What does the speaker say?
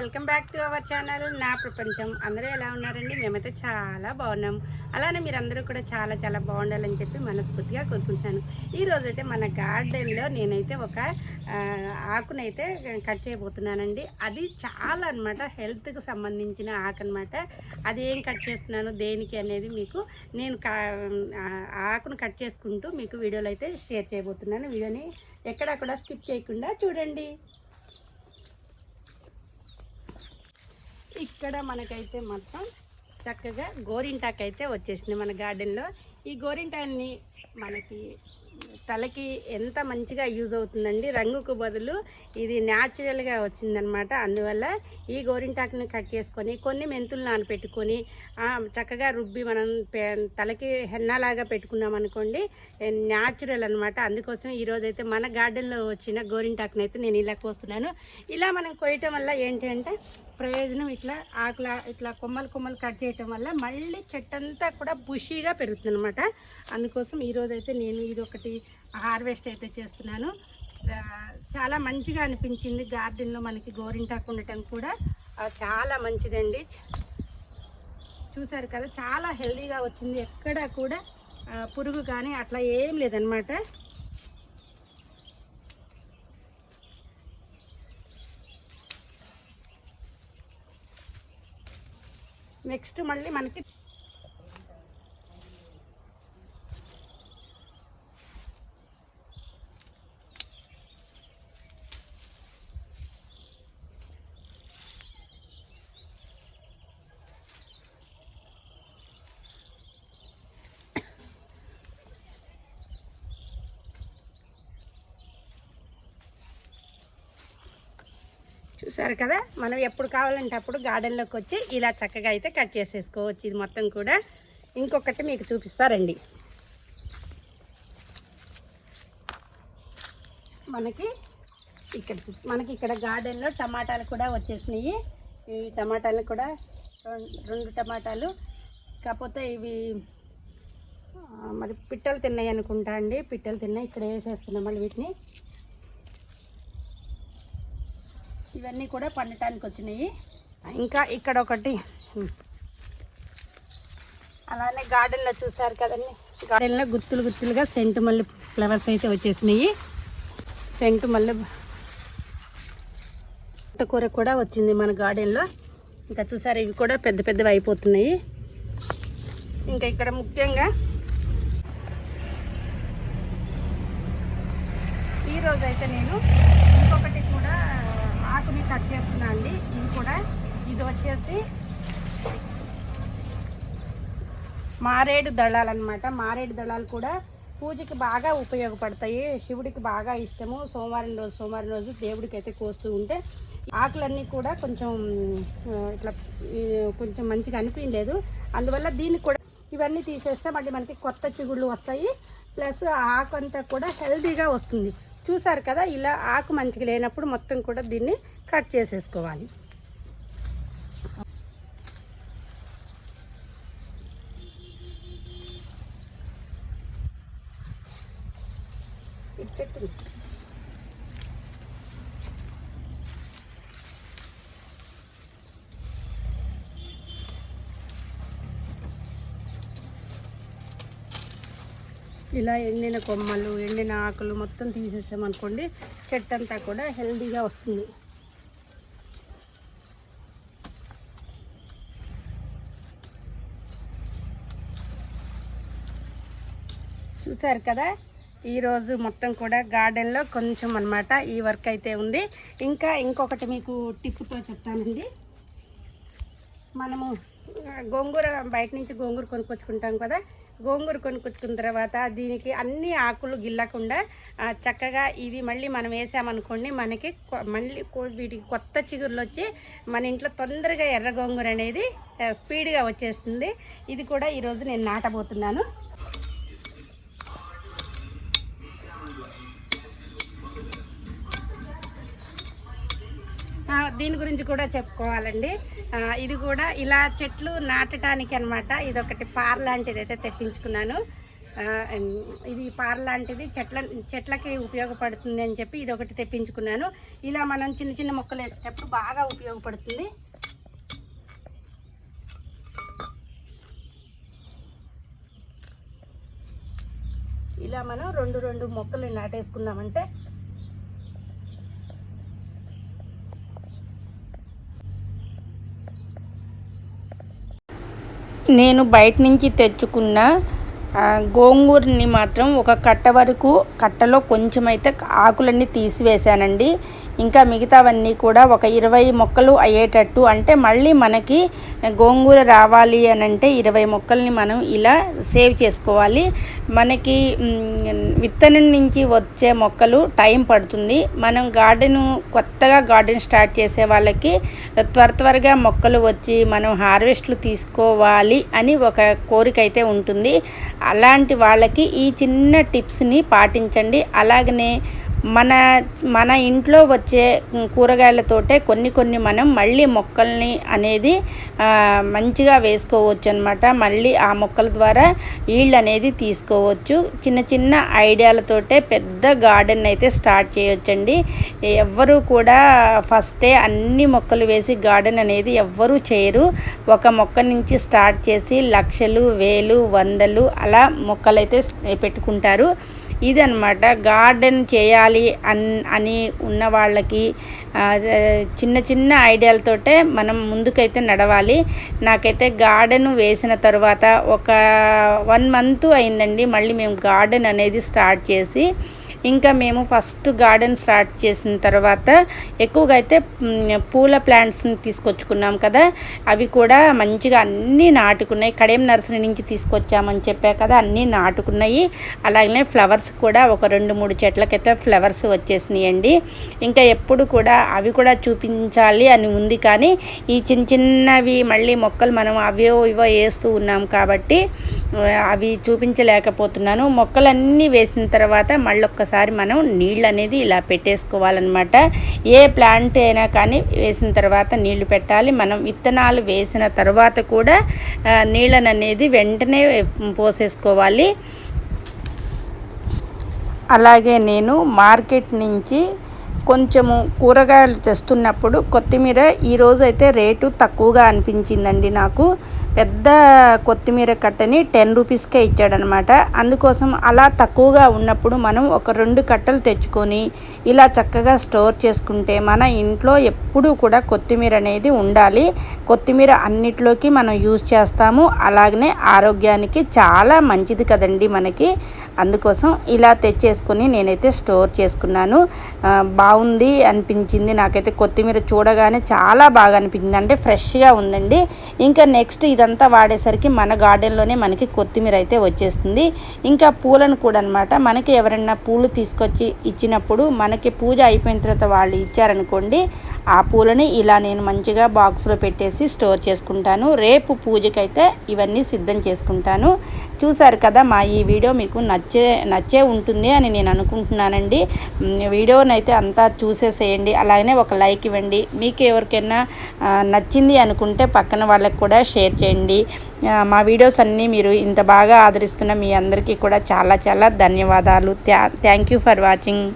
Welcome back to our channel నా ప్రపంచం. అందరూ ఎలా ఉన్నారండి? మేమైతే చాలా బాగున్నాం. అలానే మీరందరూ కూడా చాలా చాలా బాగుండాలని చెప్పి మనస్ఫూర్తిగా కోరుకుంటున్నాను. ఈరోజైతే మన గార్డెన్లో నేనైతే ఒక ఆకునైతే కట్ చేయబోతున్నానండి. అది చాలా అనమాట, హెల్త్కి సంబంధించిన ఆకు అనమాట. అది ఏం కట్ చేస్తున్నాను దేనికి అనేది మీకు నేను ఆకును కట్ చేసుకుంటూ మీకు వీడియోలో అయితే షేర్ చేయబోతున్నాను. వీడియోని ఎక్కడా కూడా స్కిప్ చేయకుండా చూడండి. ఇక్కడ మనకైతే మొత్తం చక్కగా గోరింటాకు అయితే వచ్చేసింది మన గార్డెన్లో. ఈ గోరింటాన్ని మనకి తలకి ఎంత మంచిగా యూజ్ అవుతుందండి. రంగుకు బదులు ఇది న్యాచురల్గా వచ్చిందనమాట. అందువల్ల ఈ గోరింటాకుని కట్ చేసుకొని కొన్ని మెంతులు నానపెట్టుకొని చక్కగా రుబ్బి మనం తలకి హెన్నాలాగా పెట్టుకున్నాం అనుకోండి, న్యాచురల్ అనమాట. అందుకోసం ఈరోజైతే మన గార్డెన్లో వచ్చిన గోరింటాకుని అయితే నేను ఇలా కోస్తున్నాను. ఇలా మనం కోయటం వల్ల ఏంటి అంటే ప్రయోజనం, ఇట్లా కొమ్మలు కట్ చేయటం వల్ల మళ్ళీ చెట్టంతా కూడా బుషీగా పెరుగుతుంది అనమాట. అందుకోసం ఈరోజైతే నేను ఇది ఒకటి హార్వెస్ట్ అయితే చేస్తున్నాను. చాలా మంచిగా అనిపించింది. గార్డెన్లో మనకి గోరింటాకు ఉండటం కూడా చాలా మంచిదండి. చూసారు కదా, చాలా హెల్దీగా వచ్చింది. ఎక్కడ కూడా పురుగు కానీ అట్లా ఏం లేదనమాట. నెక్స్ట్ మళ్ళీ మనకి చూసారు కదా, మనం ఎప్పుడు కావాలంటే అప్పుడు గార్డెన్లోకి వచ్చి ఇలా చక్కగా అయితే కట్ చేసేసుకోవచ్చు. ఇది మొత్తం కూడా ఇంకొకటి మీకు చూపిస్తారండి. మనకి ఇక్కడ గార్డెన్లో టమాటాలు కూడా వచ్చేసినాయి. ఈ టమాటాలు కూడా 2 టమాటాలు, కాకపోతే ఇవి మరి పిట్టలు తిన్నాయి అనుకుంటా అండి. పిట్టలు తిన్నాయి. ఇక్కడ వేసేస్తున్నాం మళ్ళీ వీటిని. ఇవన్నీ కూడా పండటానికి వచ్చినాయి. ఇంకా ఇక్కడ ఒకటి, అలానే గార్డెన్లో చూసారు కదండి, గార్డెన్లో గుత్తులుగా సెంటు మల్లె ఫ్లవర్స్ అయితే వచ్చేసినాయి. సెంటు మల్లె కూర కూడా వచ్చింది మన గార్డెన్లో. ఇంకా చూసారు, ఇవి కూడా పెద్దవి అయిపోతున్నాయి. ఇంకా ఇక్కడ ముఖ్యంగా ఈరోజైతే నేను ఇంకొకటి కూడా ఆకుని కట్ చేస్తున్నా అండి. ఇది వచ్చేసి మారేడు దళాలు అనమాట. మారేడు దళాలు కూడా పూజకి బాగా ఉపయోగపడతాయి. శివుడికి బాగా ఇష్టము. సోమవారం రోజు దేవుడికి అయితే కోస్తూ ఉంటే ఆకులన్నీ కూడా కొంచెం మంచిగా అనిపించలేదు. అందువల్ల దీనికి కూడా ఇవన్నీ తీసేస్తే మళ్ళీ మనకి కొత్త చిగుళ్ళు వస్తాయి. ప్లస్ ఆకు అంతా కూడా హెల్తీగా వస్తుంది. చూసారు కదా, ఇలా ఆకు మంచిగా లేనప్పుడు మొత్తం కూడా దీన్ని కట్ చేసేసుకోవాలి. చెట్టు ఇలా ఎండిన కొమ్మలు, ఎండిన ఆకులు మొత్తం తీసేసామనుకోండి, చెట్టు అంతా కూడా హెల్దీగా వస్తుంది. చూసారు కదా, ఈరోజు మొత్తం కూడా గార్డెన్లో కొంచెం అన్నమాట ఈ వర్క్ అయితే ఉంది. ఇంకొకటి మీకు టిప్పుతో చెప్తానండి. మనము గోంగూర బయట నుంచి గోంగూర కొనుక్కొచ్చుకుంటాం కదా. గోంగూర కొనుక్కొచ్చుకున్న తర్వాత దీనికి అన్ని ఆకులు గిల్లకుండా చక్కగా ఇవి మళ్ళీ మనం వేసామనుకోండి, మనకి మళ్ళీ వీటికి కొత్త చిగుర్లు వచ్చి మన ఇంట్లో తొందరగా ఎర్ర గోంగూర అనేది స్పీడ్గా వచ్చేస్తుంది. ఇది కూడా ఈరోజు నేను నాటబోతున్నాను. దీని గురించి కూడా చెప్పుకోవాలండి. ఇది కూడా ఇలా చెట్లు నాటడానికి అనమాట. ఇది ఒకటి పార్ లాంటిది అయితే తెప్పించుకున్నాను. ఇది పార లాంటిది చెట్లకి ఉపయోగపడుతుంది అని చెప్పి ఇది ఒకటి తెప్పించుకున్నాను. ఇలా మనం చిన్న చిన్న మొక్కలు వేసేటప్పుడు బాగా ఉపయోగపడుతుంది. ఇలా మనం రెండు మొక్కలు నాటేసుకున్నామంటే నేను బయట నుంచి తెచ్చుకున్న గోంగూరని మాత్రం ఒక కట్ట వరకు కట్టలో కొంచెం అయితే ఆకులన్నీ తీసివేశానండి. ఇంకా మిగతావన్నీ కూడా ఒక 20 మొక్కలు అయ్యేటట్టు, అంటే మళ్ళీ మనకి గోంగూర రావాలి అని అంటే 20 మొక్కల్ని మనం ఇలా సేవ్ చేసుకోవాలి. మనకి విత్తనం నుంచి వచ్చే మొక్కలు టైం పడుతుంది. మనం కొత్తగా గార్డెన్ స్టార్ట్ చేసే వాళ్ళకి త్వరగా మొక్కలు వచ్చి మనం హార్వెస్ట్లు తీసుకోవాలి అని ఒక కోరిక అయితే ఉంటుంది. అలాంటి వాళ్ళకి ఈ చిన్న టిప్స్ని పాటించండి. అలాగనే మన ఇంట్లో వచ్చే కూరగాయలతోటే కొన్ని మనం మళ్ళీ మొక్కల్ని అనేది మంచిగా వేసుకోవచ్చు అనమాట. మళ్ళీ ఆ మొక్కల ద్వారా ఈల్డ్ అనేది తీసుకోవచ్చు. చిన్న ఐడియాలతోటే పెద్ద గార్డెన్ అయితే స్టార్ట్ చేయొచ్చండి. ఎవ్వరూ కూడా ఫస్టే అన్ని మొక్కలు వేసి గార్డెన్ అనేది ఎవ్వరూ చేయరు. ఒక మొక్క నుంచి స్టార్ట్ చేసి లక్షలు, వేలు, వందలు అలా మొక్కలైతే పెట్టుకుంటారు. ఇదన్నమాట గార్డెన్ చేయాలి అని ఉన్న వాళ్ళకి చిన్న ఐడియాలతోటే మనం ముందుకైతే నడవాలి. నాకైతే గార్డెన్ వేసిన తర్వాత ఒక 1 మంత్ అయిందండి మళ్ళీ మేము గార్డెన్ అనేది స్టార్ట్ చేసి. ఇంకా మేము ఫస్ట్ గార్డెన్ స్టార్ట్ చేసిన తర్వాత ఎక్కువగా అయితే పూల ప్లాంట్స్ని తీసుకొచ్చుకున్నాం కదా, అవి కూడా మంచిగా అన్నీ నాటుకున్నాయి. కడెం నర్సరీ నుంచి తీసుకొచ్చామని చెప్పా కదా, అన్నీ నాటుకున్నాయి. అలాగనే ఫ్లవర్స్ కూడా ఒక 2-3 చెట్లకైతే ఫ్లవర్స్ వచ్చేసినాయండి. ఇంకా ఎప్పుడు కూడా అవి కూడా చూపించాలి అని ఉంది, కానీ ఈ చిన్నవి మళ్ళీ మొక్కలు మనం అవో ఇవో వేస్తూ ఉన్నాం కాబట్టి అవి చూపించలేకపోతున్నాను. మొక్కలన్నీ వేసిన తర్వాత మళ్ళీ ఒక్కసారి మనం నీళ్ళు అనేది ఇలా పెట్టేసుకోవాలన్నమాట. ఏ ప్లాంట్ అయినా కానీ వేసిన తర్వాత నీళ్లు పెట్టాలి. మనం విత్తనాలు వేసిన తర్వాత కూడా నీళ్ళను అనేది వెంటనే పోసేసుకోవాలి. అలాగే నేను మార్కెట్ నుంచి కొంచెము కూరగాయలు తెస్తున్నప్పుడు కొత్తిమీర ఈరోజు అయితే రేటు తక్కువగా అనిపించిందండి నాకు. పెద్ద కొత్తిమీర కట్టని 10 రూపీస్కే ఇచ్చాడనమాట. అందుకోసం అలా తక్కువగా ఉన్నప్పుడు మనం ఒక 2 కట్టలు తెచ్చుకొని ఇలా చక్కగా స్టోర్ చేసుకుంటే మన ఇంట్లో ఎప్పుడూ కూడా కొత్తిమీర అనేది ఉండాలి. కొత్తిమీర అన్నిట్లోకి మనం యూజ్ చేస్తాము. అలాగనే ఆరోగ్యానికి చాలా మంచిది కదండి మనకి. అందుకోసం ఇలా తెచ్చేసుకొని నేనైతే స్టోర్ చేసుకున్నాను. బాగుంది అనిపించింది నాకైతే. కొత్తిమీర చూడగానే చాలా బాగా అనిపించింది, అంటే ఫ్రెష్గా ఉందండి. ఇంకా నెక్స్ట్ ఇదంతా వాడేసరికి మన గార్డెన్లోనే మనకి కొత్తిమీర అయితే వచ్చేస్తుంది. ఇంకా పూలను కూడా అనమాట, మనకి ఎవరైనా పూలు తీసుకొచ్చి ఇచ్చినప్పుడు మనకి పూజ అయిపోయిన తర్వాత వాళ్ళు ఇచ్చారనుకోండి, ఆ పూలని ఇలా నేను మంచిగా బాక్స్లో పెట్టేసి స్టోర్ చేసుకుంటాను. రేపు పూజకైతే ఇవన్నీ సిద్ధం చేసుకుంటాను. చూసారు కదా, మా ఈ వీడియో మీకు నచ్చే ఉంటుంది అని నేను అనుకుంటున్నానండి. వీడియోనైతే అంతా చూసేసేయండి. అలాగనే ఒక లైక్ ఇవ్వండి. మీకు ఎవరికైనా నచ్చింది అనుకుంటే పక్కన వాళ్ళకి కూడా షేర్ చేయండి. మా వీడియోస్ అన్నీ మీరు ఇంత బాగా ఆదరిస్తున్న మీ అందరికీ కూడా చాలా ధన్యవాదాలు. Thank you for watching.